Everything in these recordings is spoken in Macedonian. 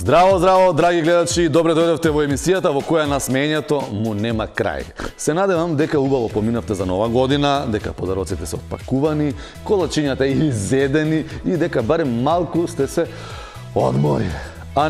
Здраво, здраво, драги гледачи, добре дојдовте во емисијата во која насмењето му нема крај. Се надевам дека убаво поминавте за нова година, дека подароците се отпакувани, колачињата изедени и дека барем малку сте се одморили. А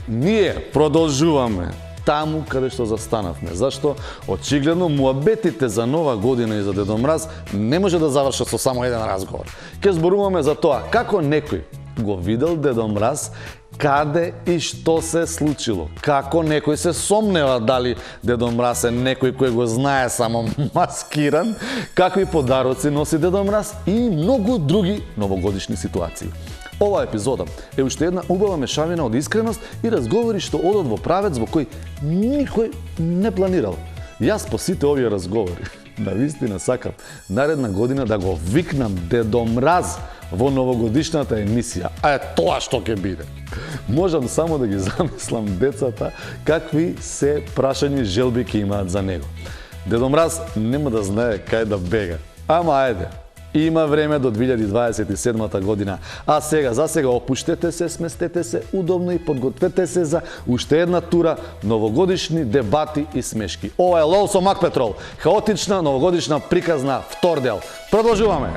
ние продолжуваме таму каде што застанавме. Зашто очигледно муабетите за нова година и за Дедо Мраз не може да завршат со само еден разговор. Ке зборуваме за тоа како некој го видел Дедо Мраз, каде и што се случило, како некој се сомнева дали Дедо Мраз е некој кој го знае само маскиран, какви подароци носи Дедо Мраз и многу други новогодишни ситуации. Ова епизода е уште една убава мешавина од искреност и разговори што одат во правец во кој никој не планирал. Јас по сите овие разговори навистина сакам наредна година да го викнам Дедо Мраз во новогодишната емисија. А е тоа што ќе биде. Можам само да ги замислам децата какви се прашања желби ќе имаат за него. Дедо Мраз нема да знае кај да бега. Ама ајде, има време до 2027 година. А за сега опуштете се, сместете се удобно и подгответе се за уште една тура новогодишни дебати и смешки. Ова е Лоу со Мак Петрол. Хаотична новогодишна приказна втор дел. Продолжуваме.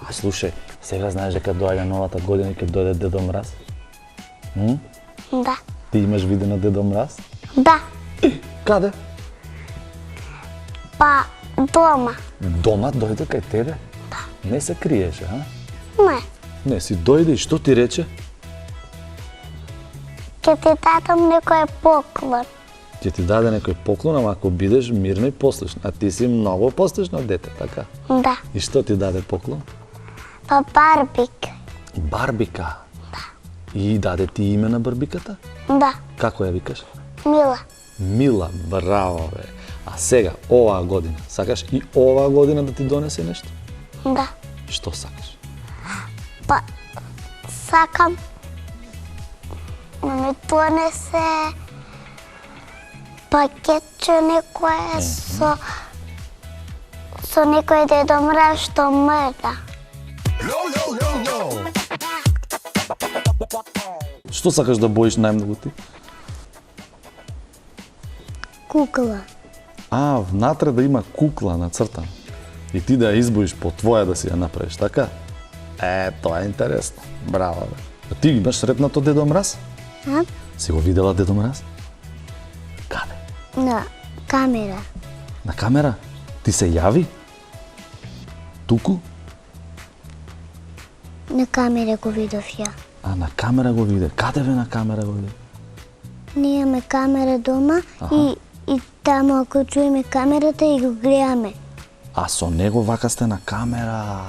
А слушај, сега знаеш дека доаѓа новата година и ќе дојде Дедо Мраз? Да. Ти имаш видено Дедо Мраз? Да. Каде? Па, дома. Дома дојде кај тебе? Да. Не се криеше, а? Не. Не, си дојде и што ти рече? Ќе ти дадам некој поклон. Ќе ти даде некој поклон, ама ако бидеш мирна и послушна. А ти си многу послушно дете, така? Да. И што ти даде поклон? Па барбик. Барбика? Да. И даде ти име на барбиката? Да. Како ја викаш? Мила. Мила, браво бе. А сега, оваа година, сакаш и оваа година да ти донесе нешто? Да. Што сакаш? Па, сакам да ми донесе пакетче некое со некој Дедо Мраз што мрда. Што сакаш да боиш најмногу ти? Кукла. А, внатре да има кукла нацртана. И ти да ја избоиш по твоја да си ја направиш, така? Тоа е интересно. Браво, бе. А ти имаш сретнато Дедо Мраз? А? Си го видела Дедо Мраз? Каде? На камера. На камера? Ти се јави? Туку? На камера го видов ја. А, на камера го виде. Каде бе на камера го виде? Ние имаме камера дома и таму ако чуеме камерата и го гледаме. А со него вака сте на камера.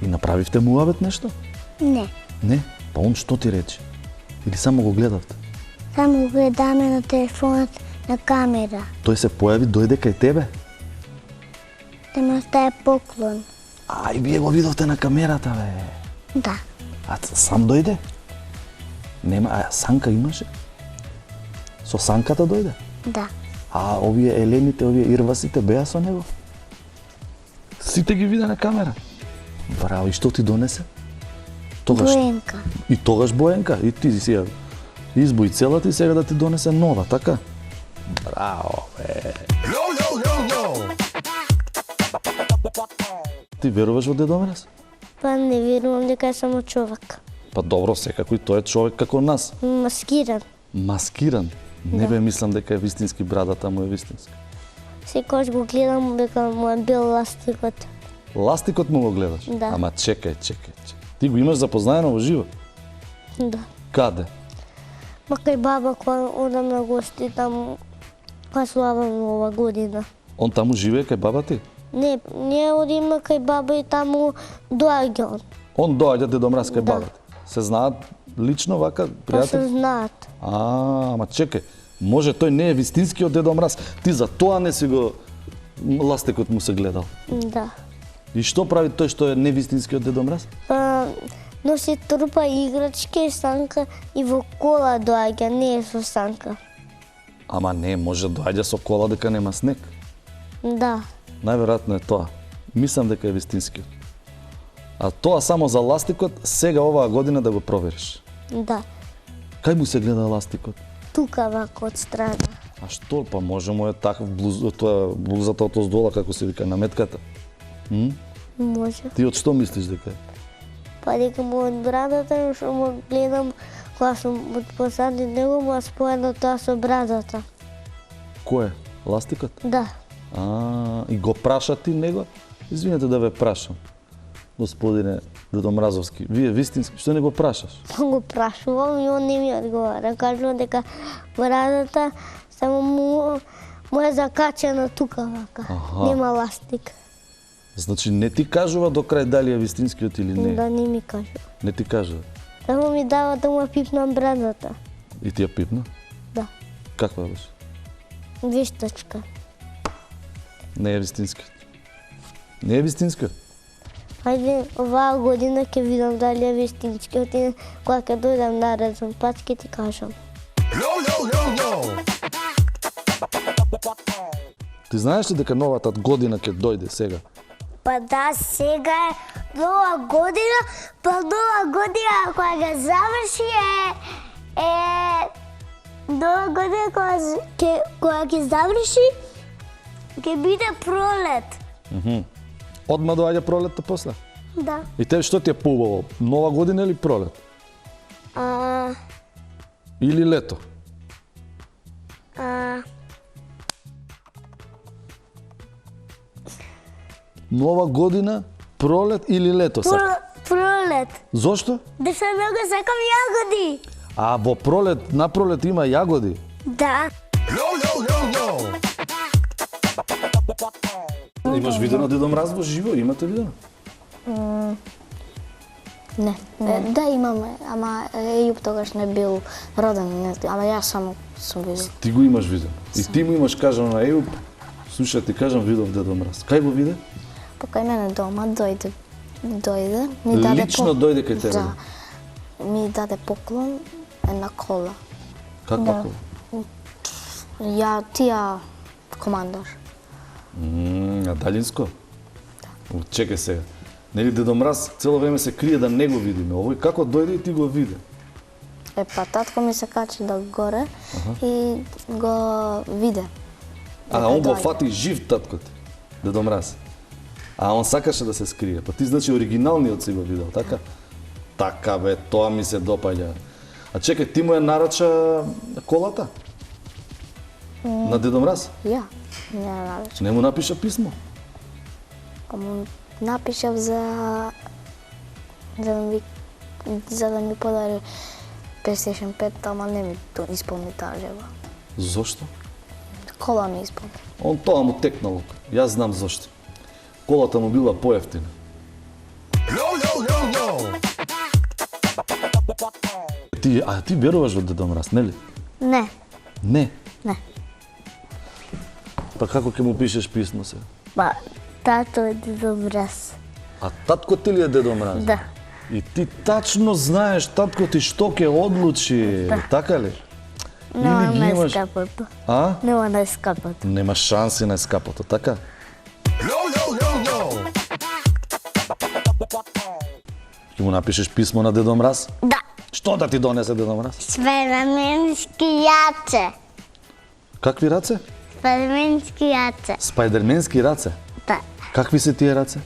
И направивте муабет нешто? Не. Не? Па он што ти рече? Или само го гледавте? Само го гледаме на телефонот на камера. Тој се појави, дојде кај тебе? Да ме остае поклон. А, и вие го видовте на камерата, бе. Да. А сам дојде? Нема, а санка имаше? Со санката дојде? Да. А овие елените, овие ирвасите беа со него? Сите ги виде на камера? Браво, и што ти донесе? Боенка. И тогаш Боенка, и ти си ја избои целата и сега да ти донесе нова, така? Браво, бе. Ти веруваш во Дедо Мраз? Па не верувам дека е само човек. Па добро, секако и тој е човек како нас. Маскиран. Маскиран? Не бе мислам дека е вистински, брадата му е вистински. Секогаш го гледам дека му е бил ластикот. Ластикот му го гледаш? Да. Ама чекај. Ти го имаш запознаено во живо? Да. Каде? Ма кај баба кога одам на гости таму кога славам ова година. Он таму живее кај баба ти? Не, ние одиме кај баба и таму доаѓа он. Он доаѓа Дедо Мраз кај Да. баба ти. Се знаат лично вака Па се пријатели? знаат. Ама чекај, може тој не е вистинскиот Дедо Мраз, ти за тоа не си го ластикот му се гледал. Да. И што прави тој што е невистинскиот Дедо Мраз? Па носи трупа играчки и санка и во кола доаѓа, не е со санка. Ама не, може доаѓа со кола дека нема снег. Да. Најверојатно е тоа. Мислам дека е вистинскиот. А тоа само за ластикот, сега оваа година да го провериш. Да. Кај му се гледа ластикот? Тука вака од страна. А што, па може му е таков блузата од оздола, како се вика, наметката? Може. Ти од што мислиш дека е? Па дека му од брадата, што му гледам, кога сум од позади него, му споено тоа со брадата. Кој е? Ластикот? Да. И го праша ти него? Извинете да ве прашам, господине Дедо Мразовски. Вие вистински, што не го прашаш? Го прашувам и он не ми одговара. Кажува дека брадата само му е закачена тука вака. Нема ластик. Значи не ти кажува до крај дали е вистинскиот или не? Да, не ми кажува. Не ти кажува? Само ми дава да му пипнам брадата. И ти ја пипна? Да. Каква беше? Виштачка. Не е вистинскиот. Не е вистинскиот. Хајде, оваа година ќе видам дали е вистинскиот и кога ќе дојдам нареден пат ќе ти кажам. Ти знаеш ли дека новата година ќе дојде сега? Па да, сега е нова година, па нова година кога ќе заврши нова година кога ќе заврши ќе биде пролет. Одма доаѓа пролетта после? Да. И тебе што ти е поубаво? Нова година или пролет? Или лето? Нова година, пролет или лето? Пролет. Зошто? Дека многу сакам јагоди. А во пролет, на пролет има јагоди? Да. Имаш видено Дедо Мраз во живо? Имате видено? Не. Да, имаме, ама Ејуп тогаш не бил роден, ама јас само сум видел. Ти го имаш видено. И ти му имаш кажано на Ејуп, слушај, ти кажам видов Дедо Мраз. Кај го виде? Па кај мене дома дојде, ми даде Лично дојде кај тебе? Да. Ми даде поклон една кола. Каква кола? Тија командор. А далинско? Да. Чекај сега. Нели Дедо Мраз цело време се крие да не го видиме. Овој како дојде и ти го виде? Па татко ми се качи да горе и го виде. А он го фати жив таткот, Дедо Мраз. А он сакаше да се скрие. Па ти значи оригиналниот си го видел, така? Така бе, тоа ми се допаѓа. А чекај, ти му ја нарача колата? На Дедо Мраз? Ја, не нарече. Не му напиша писмо? Му напишав за да ми подари PlayStation 5, ама не ми исполни таа желба. Зошто? Кола ми исполни. Он тоа му текнало. Јас знам зошто. Колата му била поевтина. Ти веруваш во Дедо Мраз, нели? Не. Не. Не. Па како ќе му пишеш писмо се? Па, тато е Дедо Мраз. А татко ти ли е Дедо Мраз? Да. И ти тачно знаеш татко ти што ќе одлучи, така ли? Нема ги на имаш- ескапото. А? Нема на ескапото. Нема шанси на ескапото, така? Ќе му напишеш писмо на Дедо Мраз? Да. Што да ти донесе Дедо Мраз? Спайдерменски јаце. Какви раце? Спайдерменски јаце. Спајдерменски раце? Да. Какви се тие раце?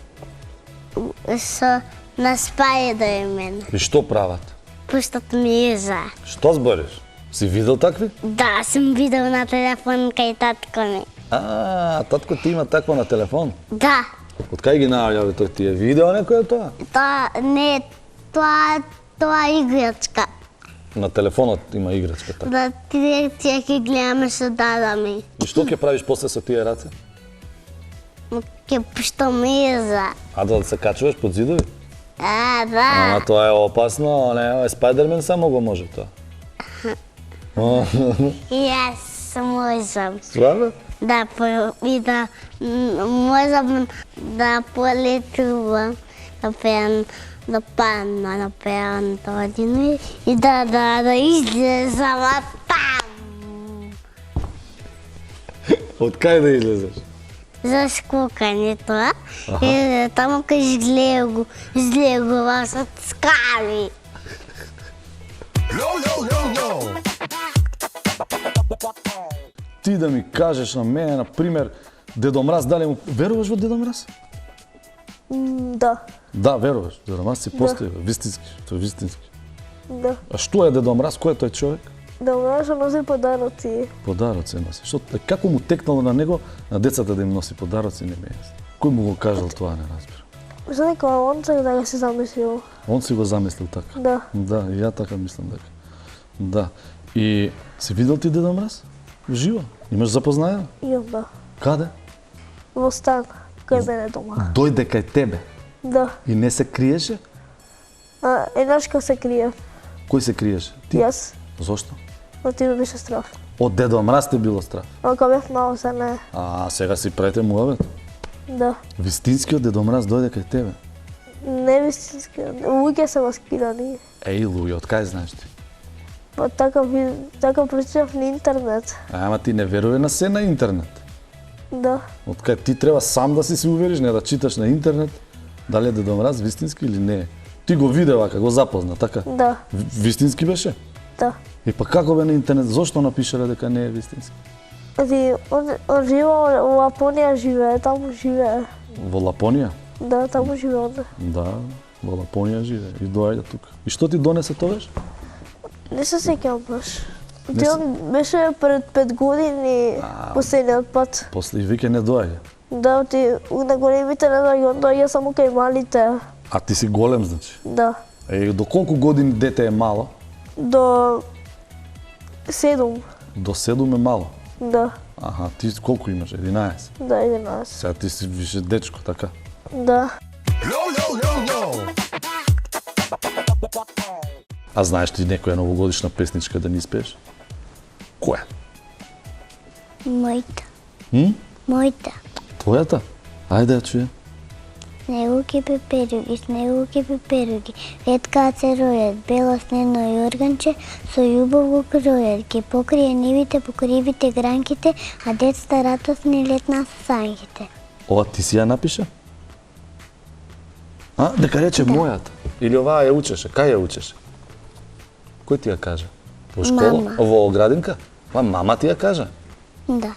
Со на Спайдермен. И што прават? Пуштат ми еза. Што збориш? Си видел такви? Да, сум видел на телефон кај татко ми. Татко ти има такво на телефон? Да. Од кај ги најавјаве тој ти е видео некој тоа? Тоа не, тоа е играчка. На телефонот има играчка така. Да дирекција ќе гледаме со дада ми. И што ќе правиш после со тие раце? Ќе пуштам еза. А да се качуваш под зидови? Да. Ама тоа е опасно, не, Спајдермен само го може тоа. Јас можам. Стварно? Да, и да можам да полетувам, да пеам, да падна, да пеам години и да излезам там. Од кај да излезеш? за скокање тоа. И таму кај излегува со скали. Ти да ми кажеш на мене, на пример, Дедо Мраз, дали му веруваш во Дедо Мраз? Да, Да, веруваш. Дедо Мраз си постои, вистински, тој е вистински. да. А што е Дедо Мраз? Кој е тој човек? Да можеш носи подароци. Подароци носи. Како му текнало на него, на децата да им носи подароци, не ми е јасно. Кој му го кажал тоа, не разбирам. Мислам дека он се да се замислил. Он си го замислил така. Да. Да, и ја така мислам дека. Да. И си видел ти Дедо Мраз? Живо? Имаш запознаено? Имам, да. Каде? Во стан, кај мене дома. Дојде кај тебе Да. и не се криеше? Еднаш кога се крие. Кој се криеше? Ти? Јас. Зошто? Но ти ме беше страх. Од Дедо Мраз те било страх. А кога бев мал се не. А сега си прете муавет. Да. Вистинскиот Дедо Мраз дојде кај тебе. Не вистински. Луѓе се маскирани. Еј, луѓе, од кај знаеш ти? Па така прочитав на интернет. Ама ти не веруваш на се на интернет. Да. Од кај ти треба сам да си увериш, не да читаш на интернет дали е Дедо Мраз вистински или не е. Ти го виде вака, го запозна, така? Да. Вистински беше? Да. И па како бе на интернет, зошто напишале дека не е вистински? Он жива во Лапонија живее, таму живее. Во Лапонија? Да, таму живее. Да, во Лапонија живее и доаѓа тука. И што ти донесе тогаш? Не се сеќавам баш. Не се- Он беше пред 5 години последниот пат. После и веќе не доаѓа. Да, на големите не доаѓа, он доаѓа само кај малите. А ти си голем, значи. Да. До колку години дете е мало? До 7. До 7 е мало. Да. Аха, ти колку имаш? 11. Да, 11. Сега ти си више дечко, така? Да. А знаеш ти некоја новогодишна песничка да ни испееш? Која? Мојта. М? Мојта. Твојата? Ајде да ја чујем. Снегуки пеперуги, веткаат се ројат, бела снено јорганче, со љубов го кројат, ги покрие нивите по кривите гранките, а децата радосни летна со санките. Ова ти си ја напиша? А, дека рече мојата. Или оваа ја учеше? Кај ја учеше? Кој ти ја кажа? Во школа? Мама. Во градинка? Ма мама ти ја кажа? Да.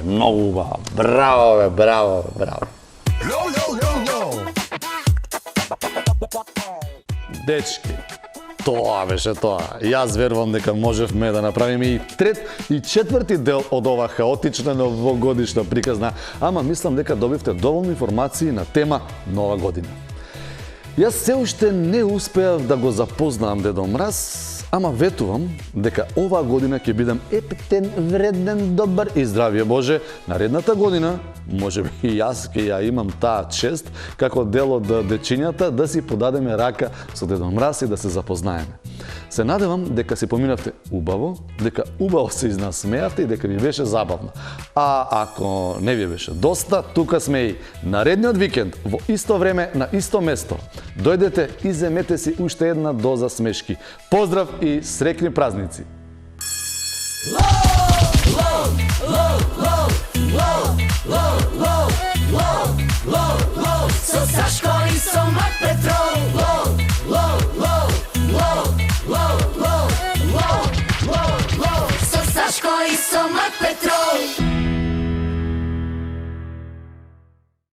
Многу убаво. Браво, бе, браво, браво. Дечки, тоа беше тоа. Јас верувам дека можевме да направиме и трет и четврти дел од ова хаотична новогодишна приказна, ама мислам дека добивте доволно информации на тема Нова година. Јас се уште не успеав да го запознам Дедо Мраз, ама ветувам дека оваа година ќе бидам ептен, вреден, добар и здравје Боже. Наредната година, можеби и јас ќе ја имам таа чест, како дел од дечињата, да си подадеме рака со Дедо Мраз и да се запознаеме. Се надевам дека си поминавте убаво, дека убаво се изнасмеавте и дека ви беше забавно. А ако не ви беше доста, тука сме и наредниот викенд, во исто време, на исто место. Дојдете и земете си уште една доза смешки. Поздрав и среќни празници! Со Сашко и со Мак Петров. Со Сашко и со Мак Петров.